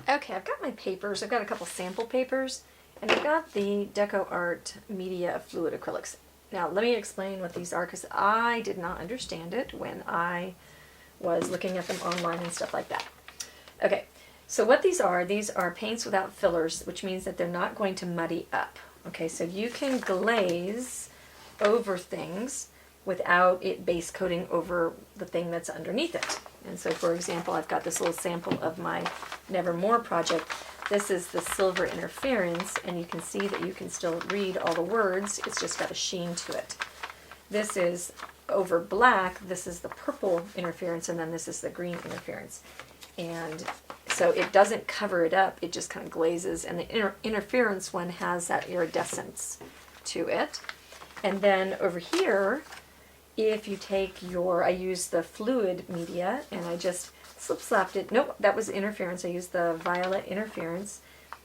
Okay, I've got my papers. I've got a couple sample papers, and I've got the DecoArt Media Fluid Acrylics. Now, let me explain what these are, because I did not understand it when I was looking at them online and stuff like that. Okay, so what these are paints without fillers, which means that they're not going to muddy up. Okay, so you can glaze over things without it base coating over the thing that's underneath it. And so, for example, I've got this little sample of my Nevermore project. This is the silver interference, and you can see that you can still read all the words. It's just got a sheen to it. This is over black. This is the purple interference, and then this is the green interference. And so it doesn't cover it up. It just kind of glazes, and the interference one has that iridescence to it. And then over here, if you take I use the fluid media, and I just slip-slapped it. Nope, that was interference. I used the violet interference,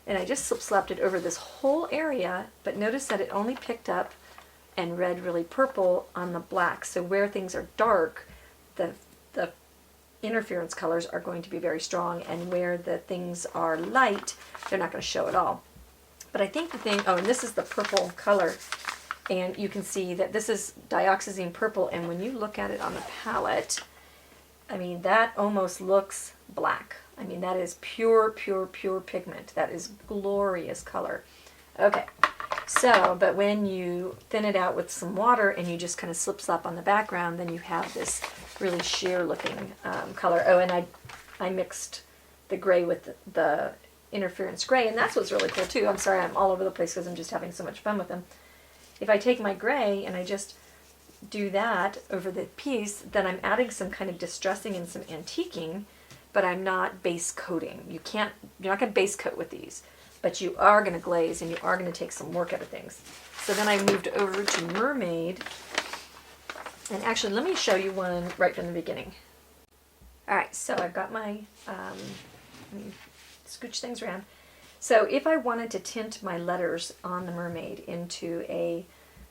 and I just slip-slapped it over this whole area, but notice that it only picked up and read really purple on the black. So where things are dark, the interference colors are going to be very strong, and where the things are light, they're not going to show at all. But I think the thing, and this is the purple color, and you can see that this is dioxazine purple, and when you look at it on the palette, I mean, that almost looks black. I mean, that is pure, pure, pure pigment. That is glorious color. Okay, so, but when you thin it out with some water and you just kind of slip-slap on the background, then you have this really sheer looking color. Oh, and I mixed the gray with the interference gray, and that's what's really cool too. I'm sorry, I'm all over the place because I'm just having so much fun with them. If I take my gray and I just do that over the piece, then I'm adding some kind of distressing and some antiquing, but I'm not base coating. You're not going to base coat with these, but you are going to glaze, and you are going to take some work out of things. So then I moved over to Mermaid, and actually let me show you one right from the beginning. Alright, so I've got my, let me scooch things around. So if I wanted to tint my letters on the Mermaid into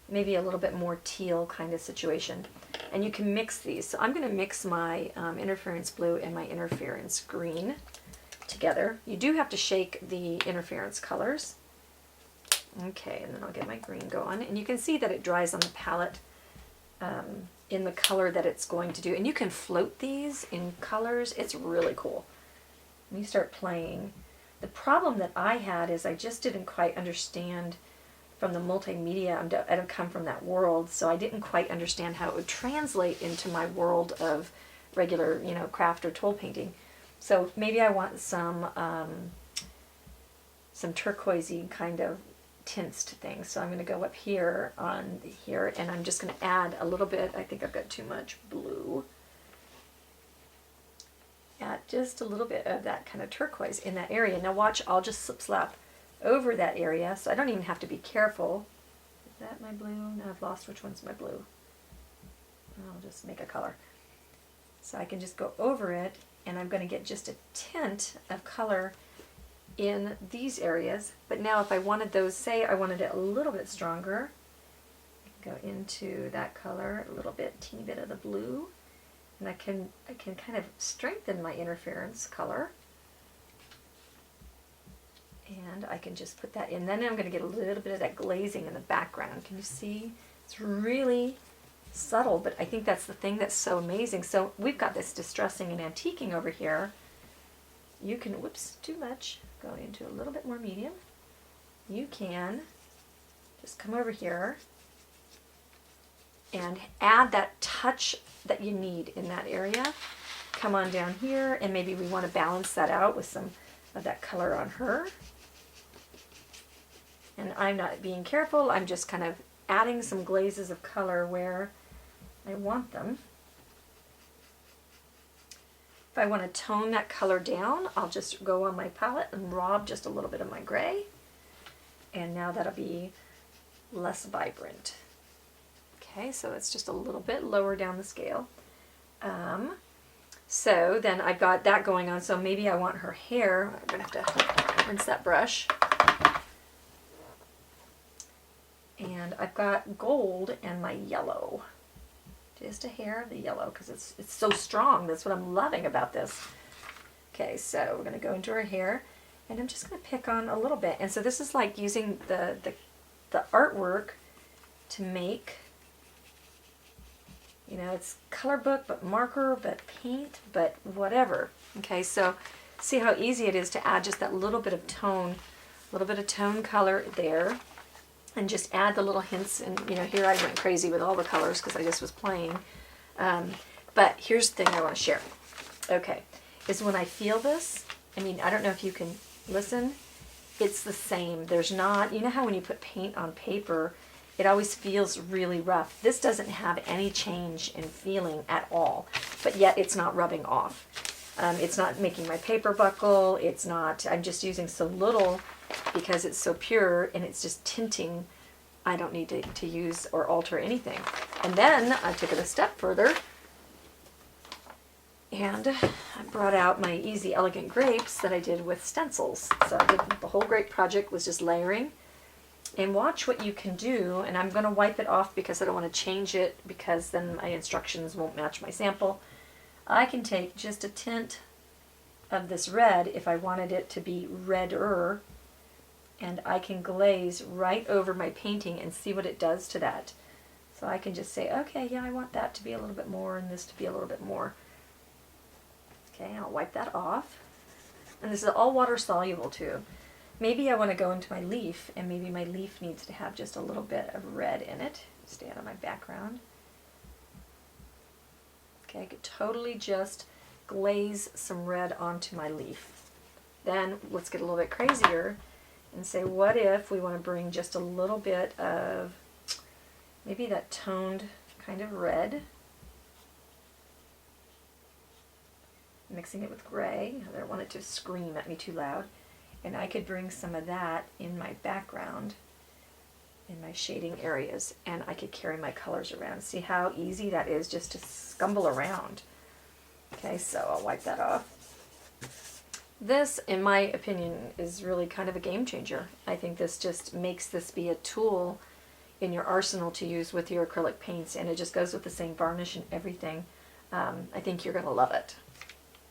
maybe a little bit more teal kind of situation, and you can mix these. So I'm going to mix my interference blue and my interference green together. You do have to shake the interference colors. Okay, and then I'll get my green going, and you can see that it dries on the palette in the color that it's going to do. And you can float these in colors. It's really cool. When you start playing. The problem that I had is I just didn't quite understand from the multimedia. I don't come from that world, so I didn't quite understand how it would translate into my world of regular, craft or tool painting. So maybe I want some turquoisey kind of tints to things. So I'm going to go up here on here, and I'm just going to add a little bit. I think I've got too much blue. Add just a little bit of that kind of turquoise in that area. Now watch, I'll just slip-slap over that area, so I don't even have to be careful. Is that my blue? Now I've lost which one's my blue. I'll just make a color. So I can just go over it, and I'm going to get just a tint of color in these areas. But now if I wanted those, say I wanted it a little bit stronger, I can go into that color, a little bit, teeny bit of the blue. And I can kind of strengthen my interference color. And I can just put that in. Then I'm going to get a little bit of that glazing in the background. Can you see? It's really subtle, but I think that's the thing that's so amazing. So we've got this distressing and antiquing over here. You can, whoops, too much. Go into a little bit more medium. You can just come over here and add that touch that you need in that area. Come on down here, and maybe we want to balance that out with some of that color on her. And I'm not being careful, I'm just kind of adding some glazes of color where I want them. If I want to tone that color down, I'll just go on my palette and rob just a little bit of my gray. And now that'll be less vibrant. Okay, so it's just a little bit lower down the scale. So then I've got that going on, so maybe I want her hair. I'm going to have to rinse that brush. And I've got gold and my yellow. Just a hair of the yellow, because it's so strong. That's what I'm loving about this. Okay, so we're going to go into her hair. And I'm just going to pick on a little bit. And so this is like using the artwork to make, you know, it's color book, but marker, but paint, but whatever. Okay, so see how easy it is to add just that little bit of tone color there, and just add the little hints. And you know, here I went crazy with all the colors because I just was playing. But here's the thing I want to share. Okay, is when I feel this, I mean, I don't know if you can listen, it's the same. There's not, you know how when you put paint on paper, it always feels really rough. This doesn't have any change in feeling at all, but yet it's not rubbing off. It's not making my paper buckle. It's not, I'm just using so little because it's so pure, and it's just tinting. I don't need to use or alter anything. And then I took it a step further, and I brought out my Easy Elegant Grapes that I did with stencils. So I did the whole grape project was just layering. And watch what you can do, and I'm going to wipe it off because I don't want to change it, because then my instructions won't match my sample. I can take just a tint of this red if I wanted it to be redder, and I can glaze right over my painting and see what it does to that. So I can just say, okay, yeah, I want that to be a little bit more and this to be a little bit more. Okay, I'll wipe that off. And this is all water soluble too. Maybe I want to go into my leaf, and maybe my leaf needs to have just a little bit of red in it. Stay out of my background. Okay, I could totally just glaze some red onto my leaf. Then let's get a little bit crazier and say, what if we want to bring just a little bit of maybe that toned kind of red, mixing it with gray. I don't want it to scream at me too loud. And I could bring some of that in my background, in my shading areas, and I could carry my colors around. See how easy that is just to scumble around. Okay, so I'll wipe that off. This, in my opinion, is really kind of a game changer. I think this just makes this be a tool in your arsenal to use with your acrylic paints, and it just goes with the same varnish and everything. I think you're going to love it.